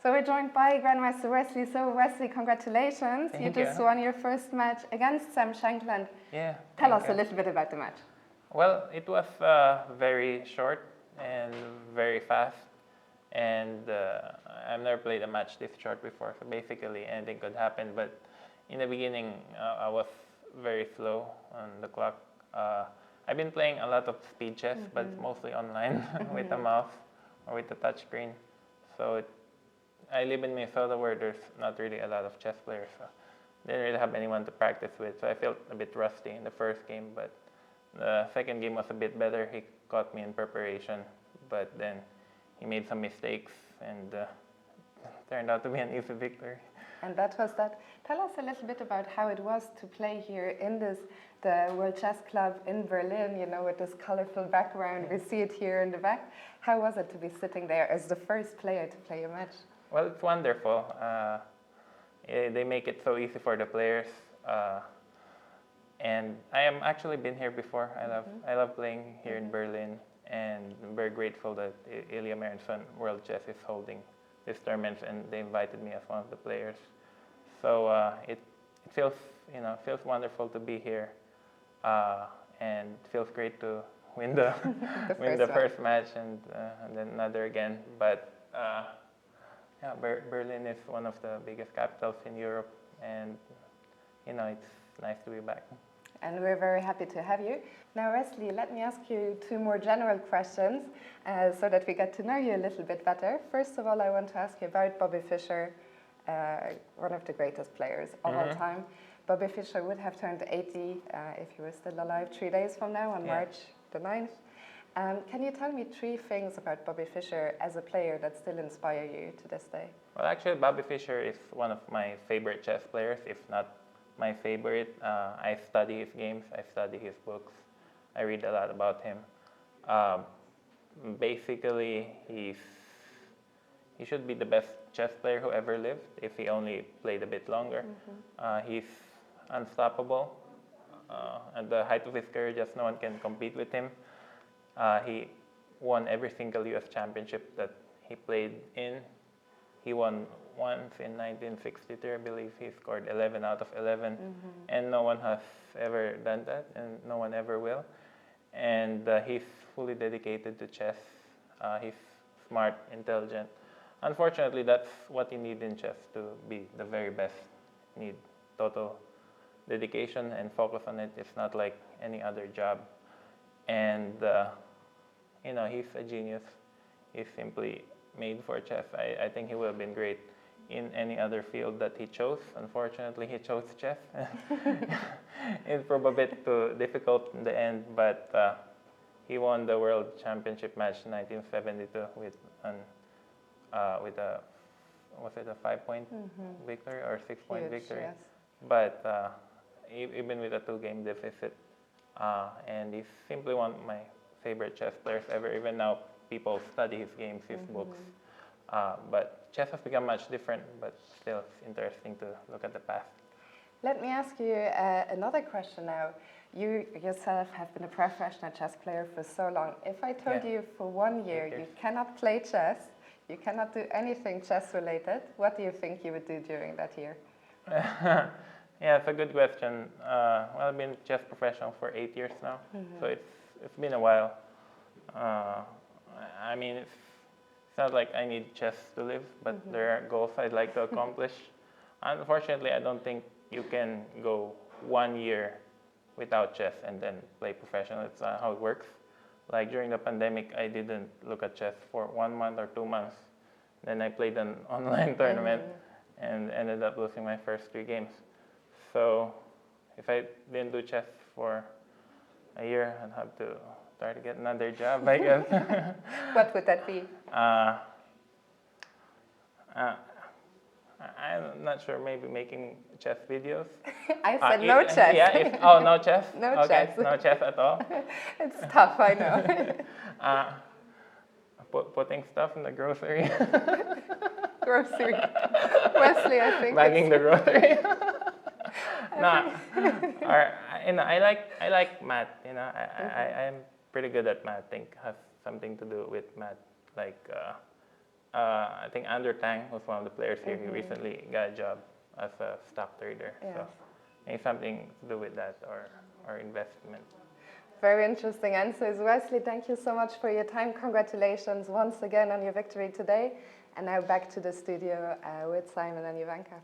So we're joined by Grandmaster Wesley. So Wesley, congratulations. You just won your first match against Sam Shankland. Yeah. Tell us a little bit about the match. Well, it was very short and very fast. And I've never played a match this short before. So basically anything could happen. But in the beginning, I was very slow on the clock. I've been playing a lot of speed chess, but mostly online with a mouse or with a touchscreen. So I live in Minnesota where there's not really a lot of chess players, so I didn't really have anyone to practice with. So I felt a bit rusty in the first game, but the second game was a bit better. He caught me in preparation, but then he made some mistakes and turned out to be an easy victory. And that was that. Tell us a little bit about how it was to play here in the World Chess Club in Berlin, you know, with this colorful background. We see it here in the back. How was it to be sitting there as the first player to play a match? Well, it's wonderful. They make it so easy for the players. And I am actually been here before. I love playing here in Berlin, and I'm very grateful that Ilya Marinson World Chess is holding this tournament, and they invited me as one of the players. So it feels wonderful to be here, and it feels great to win the first match and then another again. But yeah, Berlin is one of the biggest capitals in Europe, and it's nice to be back. And we're very happy to have you. Now, Wesley, let me ask you two more general questions so that we get to know you a little bit better. First of all, I want to ask you about Bobby Fischer, one of the greatest players of all time. Bobby Fischer would have turned 80 if he was still alive 3 days from now on March the 9th. Can you tell me 3 things about Bobby Fischer as a player that still inspire you to this day? Well, actually, Bobby Fischer is one of my favorite chess players, if not my favorite. I study his games, I study his books, I read a lot about him. Basically, he should be the best chess player who ever lived if he only played a bit longer. He's unstoppable. At the height of his career, just no one can compete with him. He won every single US championship that he played in. He won once in 1963, I believe. He scored 11 out of 11, and no one has ever done that, and no one ever will. And he's fully dedicated to chess. He's smart, intelligent. Unfortunately, that's what you need in chess to be the very best. You need total dedication and focus on it. It's not like any other job. And he's a genius. He's simply made for chess. I think he would have been great in any other field that he chose. Unfortunately, he chose chess. It's probably a bit too difficult in the end, but he won the World Championship match in 1972 with a 5-point victory or 6-point victory. Yes. But even with a 2-game deficit, and he's simply one of my favorite chess players ever. Even now, people study his games, his books. But chess has become much different, but still it's interesting to look at the past. Let me ask you another question now. You yourself have been a professional chess player for so long. If I told you for 1 year you cannot play chess, you cannot do anything chess related, what do you think you would do during that year? Yeah, it's a good question. Well, I've been a chess professional for 8 years now, so it's been a while. I mean, it's not like I need chess to live, but there are goals I'd like to accomplish. Unfortunately, I don't think you can go 1 year without chess and then play professional. It's not how it works. Like during the pandemic, I didn't look at chess for 1 month or 2 months. Then I played an online tournament and ended up losing my first 3 games. So if I didn't do chess for a year, I'd have to try to get another job, I guess. What would that be? I'm not sure, maybe making chess videos. I said no chess. Yeah, no chess? No chess. No chess at all? It's tough, I know. Putting stuff in the grocery. Grocery. Wesley, I think. Bagging the grocery. I like math. I'm pretty good at math. I think has something to do with math. Like I think Andrew Tang was one of the players here. He recently got a job as a stock trader. Yes. So maybe something to do with that or investment. Very interesting answers. Wesley, thank you so much for your time. Congratulations once again on your victory today. And now back to the studio with Simon and Ivanka.